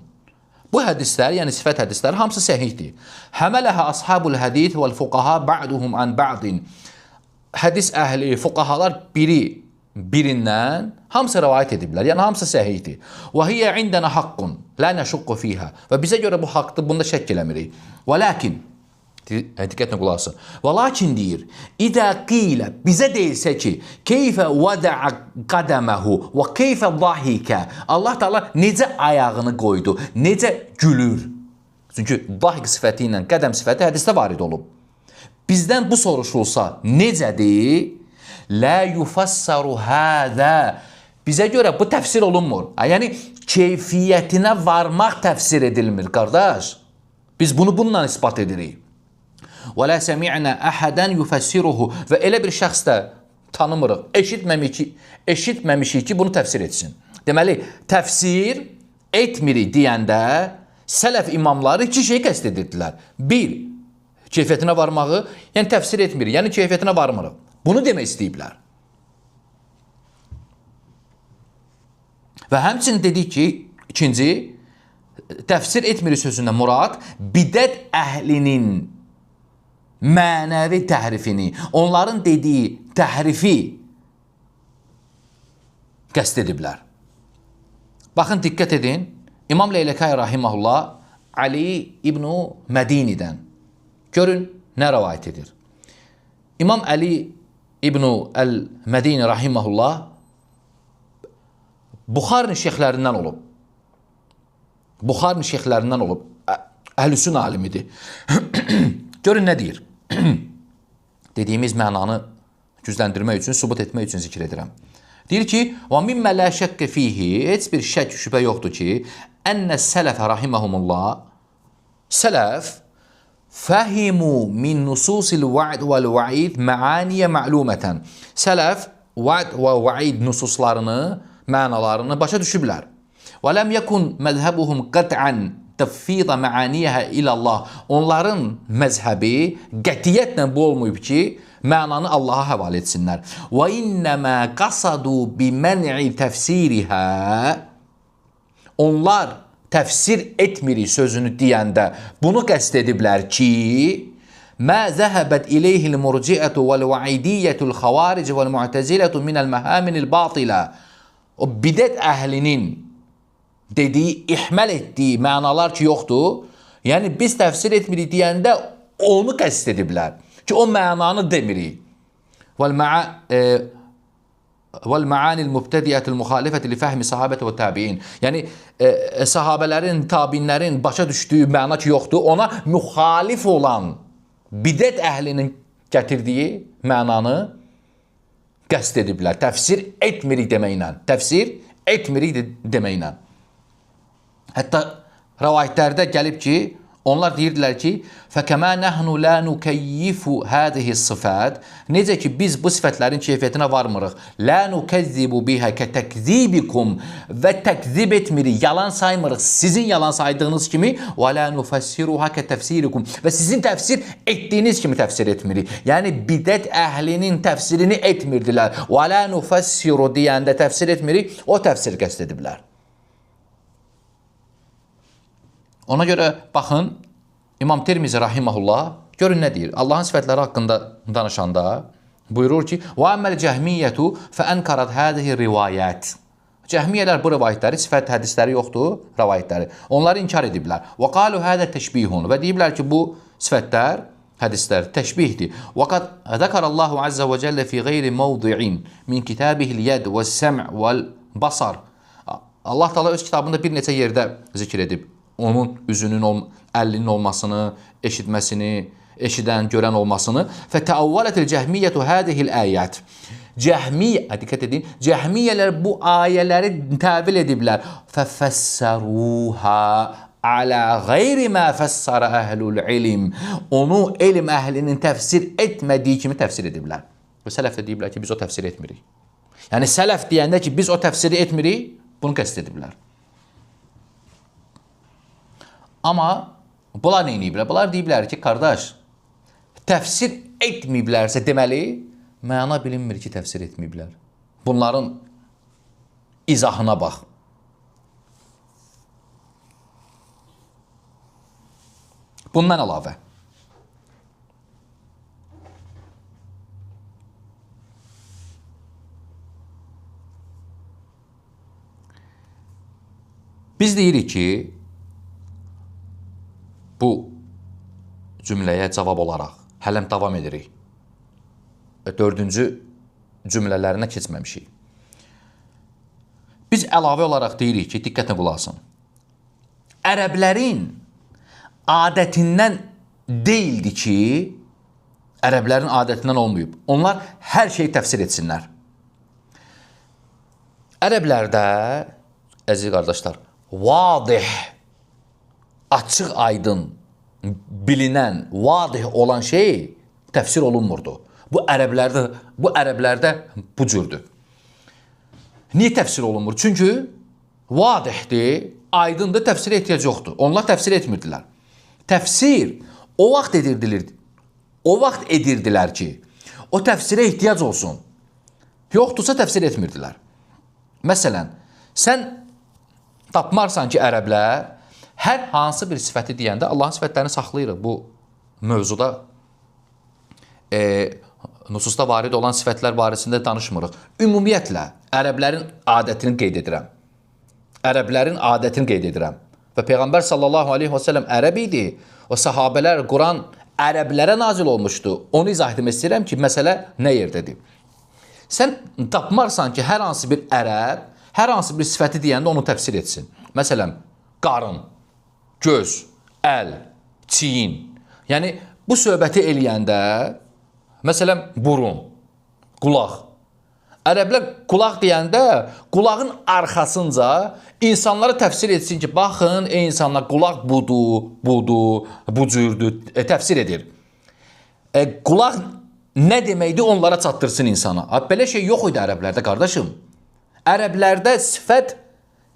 Bu hədislər, yəni sifət hədisləri hamısı səhihdir. Həmələhə ashabul hədith vəl fuqaha ba'duhum an ba'din. Hədis əhli, fuqahalar birindən hamısı rivayət ediblər. Yəni hamısı səhihdir. Və hiyə indənə haqqun, la nəşuqqu fiyhə. Və bizə görə bu haqqdır, bunda şəkk eləmirik. Və lakin diqqətlə qulaq asın. Və lakin deyir, İdə qilə, bizə deyilsə ki, keyfə vədəə qədəməhu və keyfə zahikə. Allah Teala necə ayağını qoydu, necə gülür. Çünki zahik sifəti ilə qədəm sifəti hədisdə varid olub. Bizdən bu soruşulsa necədir? Lə yufassaru hədə. Bizə görə bu təfsir olunmur. Yəni, keyfiyyətinə varmaq təfsir edilmir, qardaş. Biz bunu bununla ispat edirik. Və lə səmi'nə əhədən yufəssiruhu. Və elə bir şəxs də tanımırıq, eşitməmişik ki, bunu təfsir etsin. Deməli, təfsir etmirik deyəndə sələf imamları iki şey qəsd edirdilər. Bir, keyfiyyətinə varmağı, yəni təfsir etmirik, yəni keyfiyyətinə varmırıq. Bunu demək istəyiblər. Və həmçinin dedik ki, ikinci, təfsir etmirik sözündə murad, bidət əhlinin mənəvi təhrifini, onların dediyi təhrifi qəsd ediblər. Baxın, diqqət edin, İmam Leyləkəy rahiməhullah Ali İbn-i Mədinidən görün, nə rəvayət edir. İmam Ali İbn-i Mədini rahiməhullah Buxarın şeyxlərindən olub. Buxarın şeyxlərindən olub. Əhlüsün alimidir. Görün, nə deyir? Dediyimiz mənanı gücləndirmək üçün, sübut etmək üçün zikr edirəm. Deyir ki, وَمِمَّ لَا شَكَّ فِيهِ Heç bir şək, şübhə yoxdur ki, ənnə sələfə rahiməhumullah sələf fəhimu min nususil va'd vəl-va'id məaniyə ma'lumətən. Sələf va'd və va'id nususlarını mənalarını başa düşüblər. Və ləm yəkun məzhəbuhum qət'ən təfvidə məaniyəhə ilallah. Onların məzhəbi qətiyyətlə bu olmayıb ki, mənanı Allaha həvalə etsinlər. Və innəmə qasadu bimən'i təfsirihə. Onlar təfsir etmirik sözünü deyəndə bunu qəsd ediblər ki, ما ذهبت إليه المرجئة والوعيدية الخوارج والمعتزلة من المهامن الباطلة. O bidət əhlinin dediyi, ihmal etdiyi mənalar ki yoxdur. Yəni biz təfsir etmirik deyəndə onu qəsd ediblər ki o mənanı demirik. وَالْمَعَانِ الْمُبْتَدِيَةِ الْمُخَالِفَةِ لِفَهْمِ صَحَابَةِ وَالتَّابِعِينَ. Yəni sahabələrin, tabinlərin başa düşdüyü məna ki yoxdur, ona müxalif olan bidət əhlinin gətirdiyi mənanı qəsd ediblər. Təfsir etmirik deməklə. Təfsir etmirik deməklə. Hətta rəvayətlərdə gəlib ki, onlar deyirdilər ki, فَكَمَا نَحْنُ لَا نُكَيِّفُ هَذِهِ الصِّفَاتِ. Necə ki biz bu sifətlərin keyfiyyətinə varmırıq. لَا نُكَذِّبُ بِهَا كَتَكْذِيبِكُمْ. Və təkzib etmirik, yalan saymırıq sizin yalan saydığınız kimi. وَلَا نُفَسِّرُهَا كَتَفْسِيرِكُمْ. Və sizin təfsir etdiyiniz kimi təfsir etmirik. Yəni bidət əhlinin təfsirini etmirdilər. وَلَا نُفَسِّرُ deyəndə təfsir etmirik, o təfsir qəsd ediblər. Ona görə baxın, İmam Tirmizi rahimehullah görün nə deyir? Allahın sifətləri haqqında danışanda buyurur ki: "Və əmməl cəhmiyyətu fəənkarat hadihi rivayət." Cəhmiyyələr bu rivayətləri, sifət hədisləri yoxdur, rivayətləri. Onları inkar ediblər. Və qalu hada təşbihun. Və deyiblər ki, bu sifətlər, hədislər təşbihdir. Və qad zəkarallahu azza və cəllə fi qeyri mawdi'in min kitabihil yad vəs-sam' vəl-basar. Allah Taala öz kitabında bir neçə yerdə zikr edib onun üzünün, əlinin olmasını, eşitməsini, eşidən, görən olmasını. Fətəavvələtil cəhmiyyətu hədihil əyət. Diqqət edin, cəhmiyyələr bu ayələri təvil ediblər. Fəfəssəruhə alə qeyri mə fəssərə əhlul ilm. Onu elm əhlinin təfsir etmədiyi kimi təfsir ediblər. Və sələf də deyiblər ki, biz o təfsir etmirik. Yəni sələf deyəndə ki, biz o təfsiri etmirik, bunu qəsd ediblər. Amma bunlar nə ediblər? Bunlar deyiblər ki, qardaş, təfsir etməyiblərsə deməli, məna bilinmir ki, təfsir etməyiblər. Bunların izahına bax. Bundan əlavə. Biz deyirik ki, bu cümləyə cavab olaraq hələm davam edirik. Dördüncü cümlələrinə keçməmişik. Biz əlavə olaraq deyirik ki, diqqətlə qulaq asın. Ərəblərin adətindən deyildi ki, ərəblərin adətindən olmayıb. Onlar hər şeyi təfsir etsinlər. Ərəblərdə, əziz qardaşlar, vadih, açıq aydın, bilinən, vadih olan şey təfsir olunmurdu. Bu ərəblərdə bu cürdür. Niyə təfsir olunmur? Çünki vadihdir, aydındır, təfsirə ehtiyac yoxdur. Onlar təfsir etmirdilər. Təfsir o vaxt edirdilər ki, o təfsirə ehtiyac olsun. Yoxdursa təfsir etmirdilər. Məsələn, sən tapmarsan ki, ərəblər hər hansı bir sifəti deyəndə Allahın sifətlərini saxlayırıq. Bu mövzuda nususda varid olan sifətlər barəsində danışmırıq. Ümumiyyətlə, ərəblərin adətini qeyd edirəm. Və Peyğəmbər sallallahu aleyhi və səlləm ərəb idi. O sahabələr, Quran ərəblərə nazil olmuşdu. Onu izah etmək istəyirəm ki, məsələ nə yerdədir. Sən tapmarsan ki, hər hansı bir ərəb, hər hansı bir sifəti deyəndə onu təfsir etsin. Məsələn, qarın, göz, əl, çiyin. Yəni, bu söhbəti eləyəndə, məsələn, burun, qulaq. Ərəblər qulaq deyəndə, qulağın arxasınca insanlara təfsir etsin ki, baxın, insanlar, qulaq budur, bu cürdür, təfsir edir. Qulaq nə deməkdir, onlara çatdırsın insana. Belə şey yox idi ərəblərdə, qardaşım. Ərəblərdə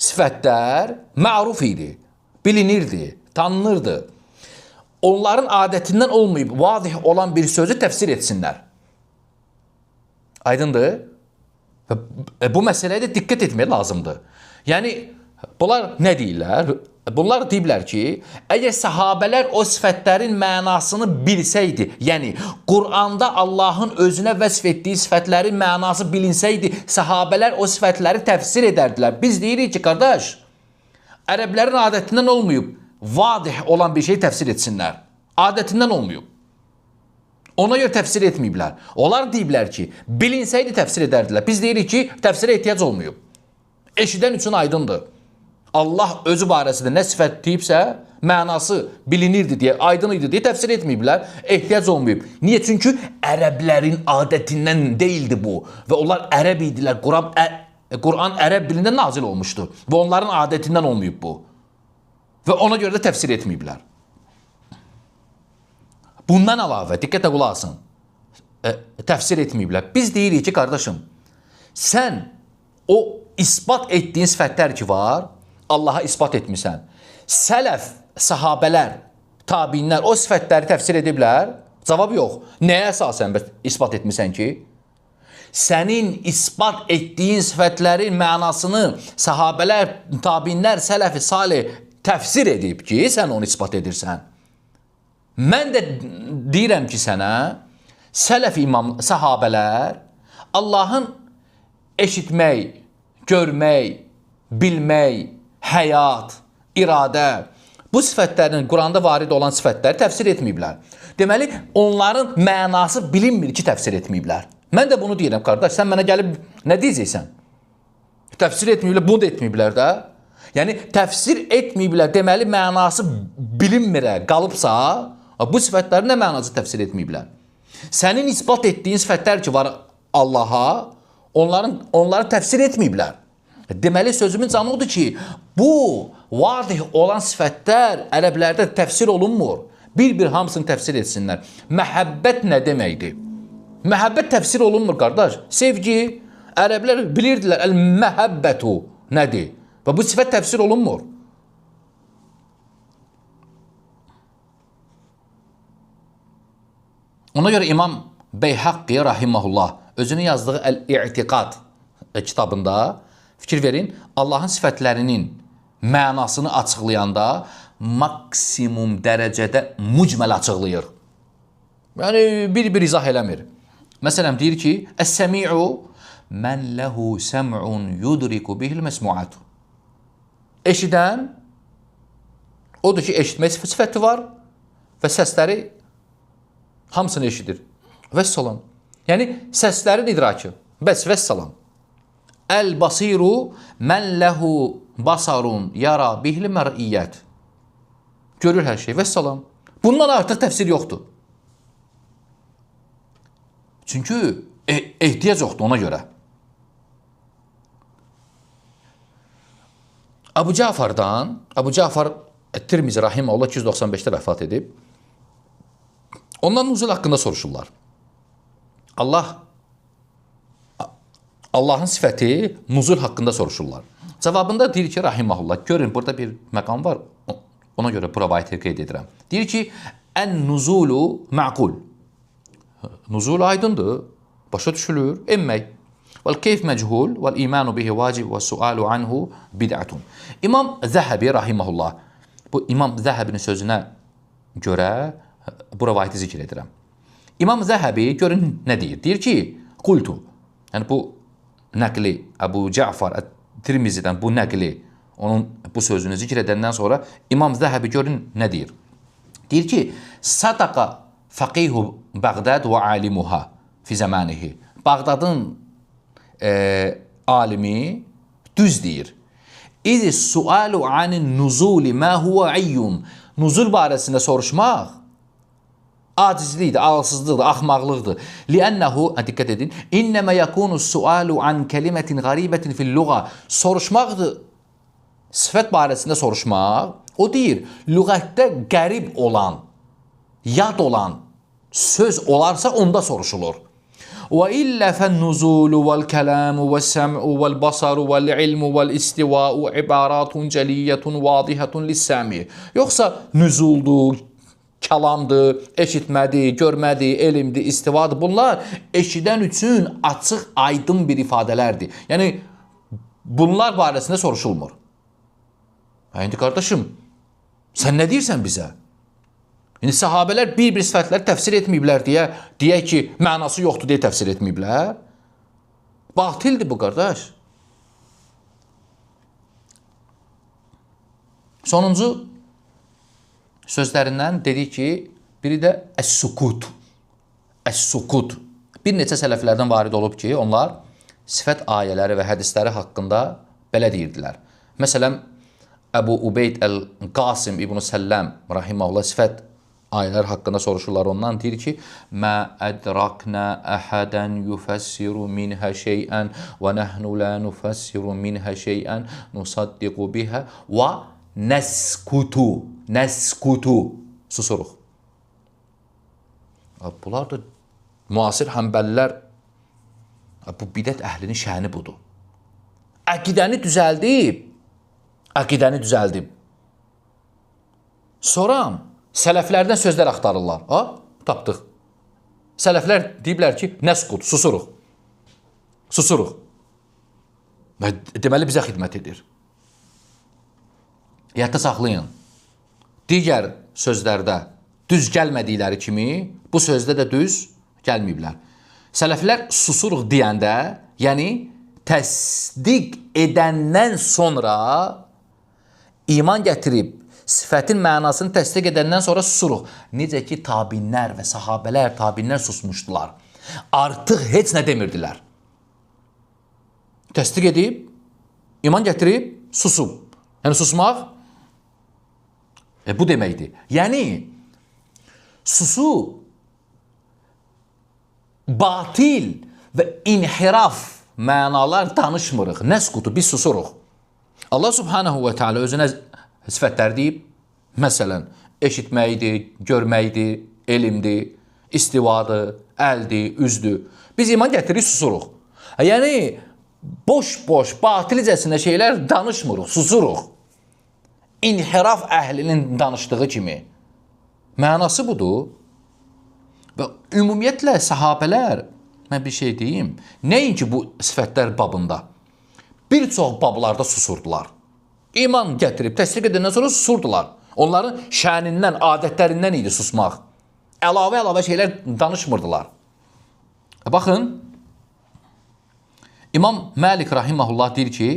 sifətlər məruf idi, bilinirdi, tanınırdı. Onların adətindən olmayıb, vazih olan bir sözü təfsir etsinlər. Aydındır? Bu məsələyə də diqqət etmək lazımdır. Yəni, bunlar nə deyirlər? Bunlar deyiblər ki, əgər sahabələr o sifətlərin mənasını bilsəydi, yəni Quranda Allahın özünə vəsf etdiyi sifətlərin mənası bilinsəydi, sahabələr o sifətləri təfsir edərdilər. Biz deyirik ki, qardaş, ərəblərin adətindən olmayıb, vadih olan bir şey təfsir etsinlər. Adətindən olmayıb. Ona görə təfsir etməyiblər. Onlar deyiblər ki, bilinsəydi təfsir edərdilər. Biz deyirik ki, təfsirə ehtiyac olmayıb. Eşidən üçün aydındır. Allah özü barəsində nə sifət deyibsə, mənası bilinirdi deyə, aydın idi deyə təfsir etməyiblər, ehtiyac olmayıb. Niyə? Çünki ərəblərin adətindən deyildi bu və onlar ərəb idilər. Quran ərəb dilində nazil olmuşdu və onların adətindən olmayıb bu. Və ona görə də təfsir etməyiblər. Bundan əlavə, diqqətlə qulaq asın, təfsir etməyiblər. Biz deyirik ki, qardaşım, sən o isbat etdiyin sifətlər ki var, Allaha isbat etmirsən. Sələf, sahabələr, tabinlər o sifətləri təfsir ediblər? Cavab yox. Nəyə əsasən isbat etmirsən ki? Sənin isbat etdiyin sifətlərin mənasını sahabələr, tabinlər, sələf-i salih təfsir edib ki, sən onu isbat edirsən. Mən də deyirəm ki, sənə, sələf imam, sahabələr Allahın eşitmək, görmək, bilmək, həyat, iradə, bu sifətlərin, Quranda varid olan sifətləri təfsir etməyiblər. Deməli, onların mənası bilinmir ki, təfsir etməyiblər. Mən də bunu deyirəm, qardaş, sən mənə gəlib nə deyəcəksən? Təfsir etməyiblər, bunu da etməyiblər də. Yəni, təfsir etməyiblər, deməli, mənası bilinmirə qalıbsa, bu sifətləri nə mənası təfsir etməyiblər? Sənin isbat etdiyin sifətlər ki, var Allaha, onları təfsir etməyiblər. Deməli, sözümün canı odur ki, bu vadih olan sifətlər ərəblərdə təfsir olunmur. Bir-bir hamısını təfsir etsinlər. Məhəbbət nə deməkdir? Məhəbbət təfsir olunmur, qardaş. Sevgi, ərəblər bilirdilər, əl-məhəbbətu nədir? Və bu sifət təfsir olunmur. Ona görə İmam Beyhaqi rahiməhullah özünün yazdığı Əl-İ'tiqad kitabında fikir verin, Allahın sifətlərinin mənasını açıqlayanda maksimum dərəcədə mücməl açıqlayır. Yəni, bir-bir izah eləmir. Məsələn, deyir ki, Əs-səmi'u mən ləhu səm'un yudriku bihil məsmu'atu. Eşidən, odur ki, eşitmək sifəti var və səsləri hamısını eşidir. Vəssalam. Yəni, səslərin idrakı. Bəs, vəssalam. Əl-basiru mən ləhu basarun yara bihli mər'iyyət. Görür hər şey. Vəssalam. Bundan artıq təfsir yoxdur. Çünki ehtiyac yoxdur ona görə. Əbu Cəfar Tirmizi rahiməhullah 295-də vəfat edib. Ondan nuzul haqqında soruşurlar. Allahın sifəti nuzul haqqında soruşurlar. Cavabında deyir ki, rahiməhullah, görün, burada bir məqam var, ona görə bu rəvayəti qeyd edirəm. Deyir ki, ən-nuzulu məqul. Nuzul aydındır, başa düşülür, enmək. Vəl-keyf məchul, vəl-imanu bihi vacib və sualu anhu bid'atun. İmam Zəhəbi rahiməhullah, bu İmam Zəhəbinin sözünə görə bu rəvayəti zikr edirəm. İmam Zəhəbi görün nə deyir? Deyir ki, qultu, yəni bu nəqli, Əbu Cəfar Tirmizidən bu nəqli, onun bu sözünü zikr edəndən sonra İmam Zəhəbi görün nə deyir? Deyir ki, sadaqa faqihu Bəğdad və alimuha fi zəmanihi. Bağdadın alimi düz deyir. İzi sualu anin nuzuli mə huvə iyyun. Nuzul barəsində soruşmaq acizlikdir, ağılsızlıqdır, axmaqlıqdır. Li'ənəhu, diqqət edin, innəmə yakunu sualu an kəlimətin qaribətin fil-lüğa. Soruşmaqdır, sifət barəsində soruşmaq. O deyir, lüğətdə qərib olan, yad olan söz olarsa onda soruşulur. وإلا فالنزول والكلام والسمع والبصر والعلم والاستواء عبارات جلية واضحة للسامع. Yoxsa nüzuldur, kəlamdır, eşitmədir, görmədir, elmdir, istivadır. Bunlar eşidən üçün açıq, aydın bir ifadələrdir. Yəni, bunlar barəsində soruşulmur. İndi qardaşım, sən nə deyirsən bizə? İndi sahabələr bir-bir sifətləri təfsir etməyiblər deyək ki, mənası yoxdur deyə təfsir etməyiblər. Batildir bu, qardaş. Sonuncu sözlərindən dedik ki, biri də əs-sukut. Əs-sukut. Bir neçə sələflərdən varid olub ki, onlar sifət ayələri və hədisləri haqqında belə deyirdilər. Məsələn, Əbu Ubeyd Əl-Qasim İbn-i Səlləm rahiməhullah sifət ayələr haqqında soruşurlar ondan. Deyir ki, Mə ədraknə əhədən yufəssiru minhə şeyən və nəhnu lə nufəssiru minhə şeyən nusaddiqu bihə və nəskutu. Nəskutu. Susuruq. Bunlar da müasir həmbəlilər, bu bidət əhlinin şəni budur. Əqidəni düzəldib. Əqidəni düzəldib. Sonra sələflərdən sözlər axtarırlar. Tapdıq. Sələflər deyiblər ki, nəskut, susuruq. Susuruq. Deməli, bizə xidmət edir. Yadda saxlayın. Digər sözlərdə düz gəlmədikləri kimi, bu sözdə də düz gəlməyiblər. Sələflər susuruq deyəndə, yəni təsdiq edəndən sonra iman gətirib, sifətin mənasını təsdiq edəndən sonra susuruq. Necə ki, tabinlər və sahabələr, tabinlər susmuşdular. Artıq heç nə demirdilər. Təsdiq edib, iman gətirib, susub. Yəni, susmaq bu deməkdir. Yəni, susub, batil və inhiraf mənalar danışmırıq. Nəskutu, biz susuruq. Allah subhanahu və teala özünə sifətlər deyib, məsələn, eşitməkdir, görməkdir, elmdir, istivadır, əldir, üzdür. Biz iman gətirik, susuruq. Yəni, boş-boş, batilicəsinə şeylər danışmırıq, susuruq. İnhiraf əhlinin danışdığı kimi. Mənası budur. Və ümumiyyətlə, sahabələr, mən bir şey deyim, nəinki bu sifətlər babında, bir çox bablarda susurdular. İman gətirib, təsdiq edəndən sonra susurdular. Onların şənindən, adətlərindən idi susmaq. Əlavə şeylər danışmırdılar. Baxın, İmam Məlik rahiməhullah deyir ki,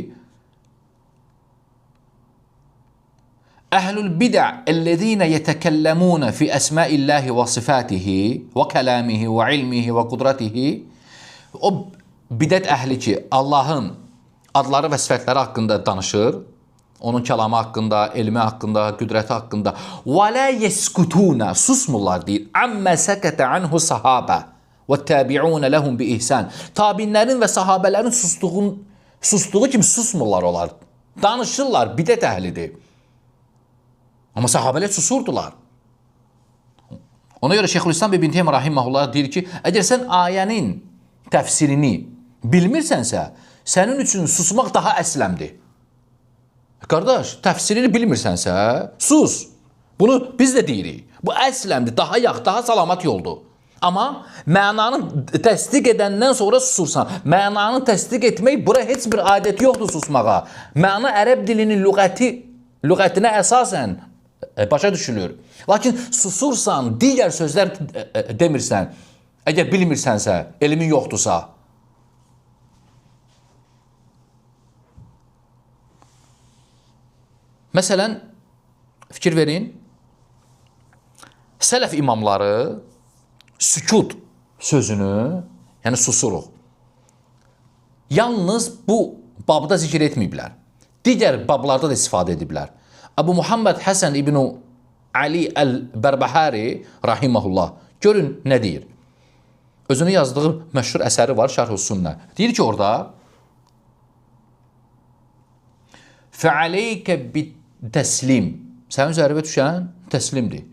Əhlül bid'a ellezine yetəkəlləmunə fi əsməillahi və sifatihi və kəlamihi və ilmihi və qudratihi. O bidət əhli ki, Allahın adları və sifətləri haqqında danışır, onun kəlamı haqqında, elmi haqqında, qüdrəti haqqında. Və lə yəskutuna, susmurlar deyir. Əmmə səkətə anhu sahabə və təbi'unə ləhum bi ihsan. Tabinlərin və sahabələrin sustuğu kimi susmurlar onlar. Danışırlar, bidət əhlidir. Amma sahabələr susurdular. Ona görə Şeyxülislam İbn Teymiyyə rahimehullah deyir ki, əgər sən ayənin təfsirini bilmirsənsə, sənin üçün susmaq daha əsləmdir. Qardaş, təfsirini bilmirsənsə, sus. Bunu biz də deyirik. Bu əsləmdir, daha yaxşı, daha salamat yoldur. Amma mənanı təsdiq edəndən sonra susursan. Mənanı təsdiq etmək, bura heç bir adət yoxdur susmağa. Məna ərəb dilinin lüğətinə əsasən başa düşülür. Lakin susursan, digər sözlər demirsən, əgər bilmirsənsə, elmin yoxdursa. Məsələn, fikir verin, sələf imamları sükut sözünü, yəni susuruq, yalnız bu babda zikr etməyiblər. Digər bablarda da istifadə ediblər. Əbu Muhammed Həsən İbn Ali Əl-Bərbəhəri rahiməhullah görün nə deyir. Özünü yazdığı məşhur əsəri var, Şərh-ü Sünnə. Deyir ki, orada Fəaleykə bit-təslim. Sənin üzərində düşən təslimdir.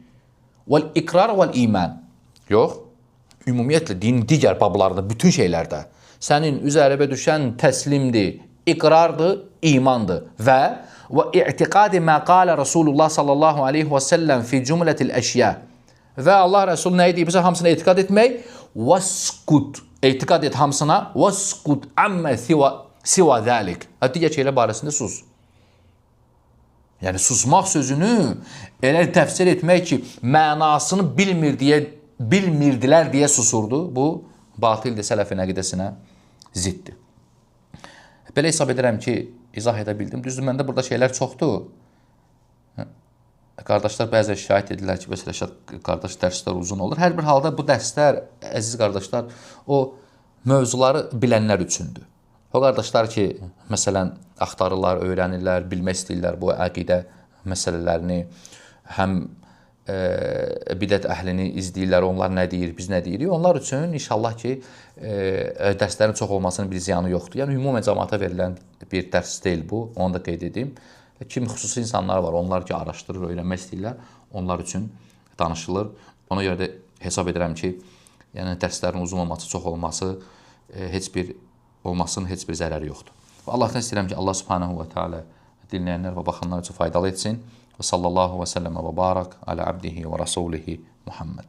Vəl-iqrar vəl-iman. Yox, ümumiyyətlə dinin digər bablarında, bütün şeylərdə sənin üzərində düşən təslimdir, iqrardır, imandır və i'tiqadi mə qalə Rasulullah sallallahu aleyhi və səlləm fi cümlətil əşya və Allah Rəsulü nə edibsə hamısına etiqad etmək vəskut, etiqad et hamısına vəskut əmmə siva zəlik, digər şeylər barəsində sus. Yəni susmaq sözünü elə təfsir etmək ki, mənasını bilmirdilər deyə susurdu. Bu batildir, sələfin əqidəsinə ziddir. Belə hesab edirəm ki, izah edə bildim. Düzdür, məndə burada şeylər çoxdur. Qardaşlar bəzən şikayət edirlər ki, məsələn, qardaş dərslər uzun olur. Hər bir halda bu dərslər, əziz qardaşlar, o mövzuları bilənlər üçündür. O qardaşlar ki, məsələn, axtarırlar, öyrənirlər, bilmək istəyirlər bu əqidə məsələlərini, həm bidət əhlini izləyirlər, onlar nə deyir, biz nə deyirik. Onlar üçün inşallah ki, dərslərin çox olmasının bir ziyanı yoxdur. Yəni, ümumən cəmaata verilən bir dərs deyil bu, onu da qeyd edeyim. Kim xüsusi insanlar var, onlar ki, araşdırır, öyrənmək istəyirlər, onlar üçün danışılır. Ona görə də hesab edirəm ki, yəni dərslərin uzun olması, çox olması, heç bir zərəri yoxdur. Və Allahdan istəyirəm ki, Allah subhanahu və teala dinləyənlər və baxanlar üçün faydalı etsin. Və sallallahu və səlləmə və barak alə abdihi və rasulihi Muhammed.